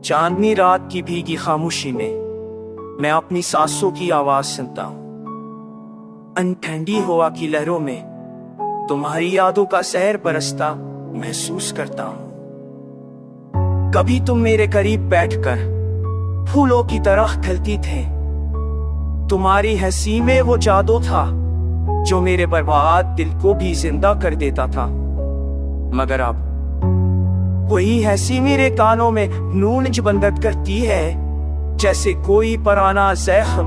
चांदनी रात की भीगी खामोशी में मैं अपनी सांसों की आवाज सुनता हूँ। ठंडी हवा की लहरों में तुम्हारी यादों का सहर बरसता महसूस करता हूँ। कभी तुम मेरे करीब बैठकर फूलों की तरह खिलती थे। तुम्हारी हंसी में वो जादू था जो मेरे बर्बाद दिल को भी जिंदा कर देता था। मगर अब वही हंसी मेरे कानों में नूंज बंदत करती है, जैसे कोई पुराना जख्म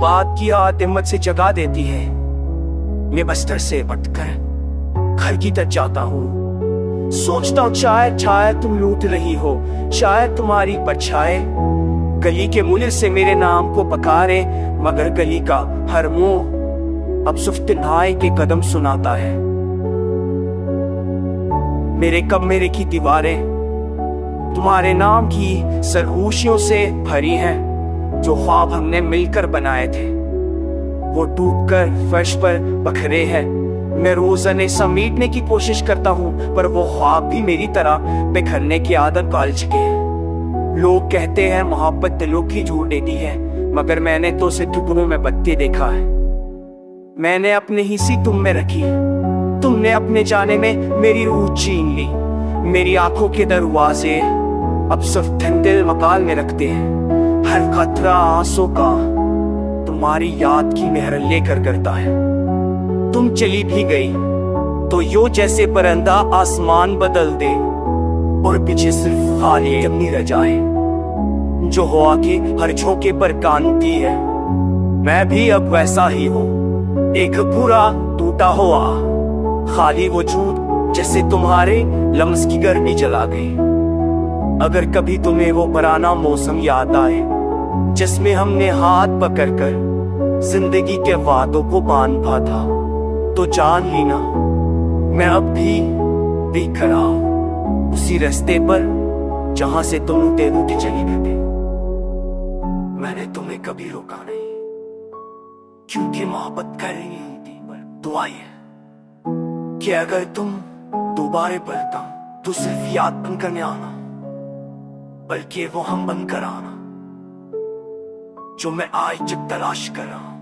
बात की याद हिम्मत से जगा देती है। मैं बस्तर से बटकर घर की तरफ जाता हूँ। सोचता हूँ शायद तुम लूट रही हो, शायद तुम्हारी परछाई गली के मुंह से मेरे नाम को पकारे। मगर गली का हर मुंह अब सिर्फ तन्हाई के कदम सुनाता है। मेरे कमरे की दीवारें तुम्हारे नाम की सरगोशियों से भरी हैं। जो ख्वाब हमने मिलकर बनाए थे वो डूबकर फर्श पर बखरे हैं। मैं रोजाना समेटने की कोशिश करता हूँ, पर वो ख्वाब भी मेरी तरह बिखरने की आदत पाल चुके हैं। लोग कहते हैं मोहब्बत दिलों की जोड़ देती है, मगर मैंने तो उसे टुकड़ों में बत्ती देखा है। मैंने अपनी हिस्सी तुम में रखी, तुमने अपने जाने में मेरी रूह छीन ली। मेरी आंखों के दरवाजे अब सिर्फ ठंडे मकाल में रखते हैं। हर खतरा आंसू का तुम्हारी याद की मेहर लेकर करता है। तुम चली भी गई तो यो जैसे परिंदा आसमान बदल दे और पीछे सिर्फ खाली अपनी रजाएं जो हवा के हर झोंके पर कानती है। मैं भी अब वैसा ही हूँ, एक पूरा टूटा हुआ खाली वजूद, जैसे तुम्हारे लम्स की गर्मी जला गई। अगर कभी तुम्हें वो पुराना मौसम याद आए जिसमें हमने हाथ पकड़कर जिंदगी के वादों को बांधा था, तो जान लेना मैं अब भी खड़ा हूं उसी रास्ते पर जहां से तुम रूठे चली गई थी। मैंने तुम्हें कभी रोका नहीं, क्योंकि मोहब्बत करनी थी, पर दुआ है कि अगर तुम दोबारा पलटा तो सिर्फ याद बन कर आना, बल्कि वो हम बन कर आना जो मैं आज तक तलाश कर रहा हूं।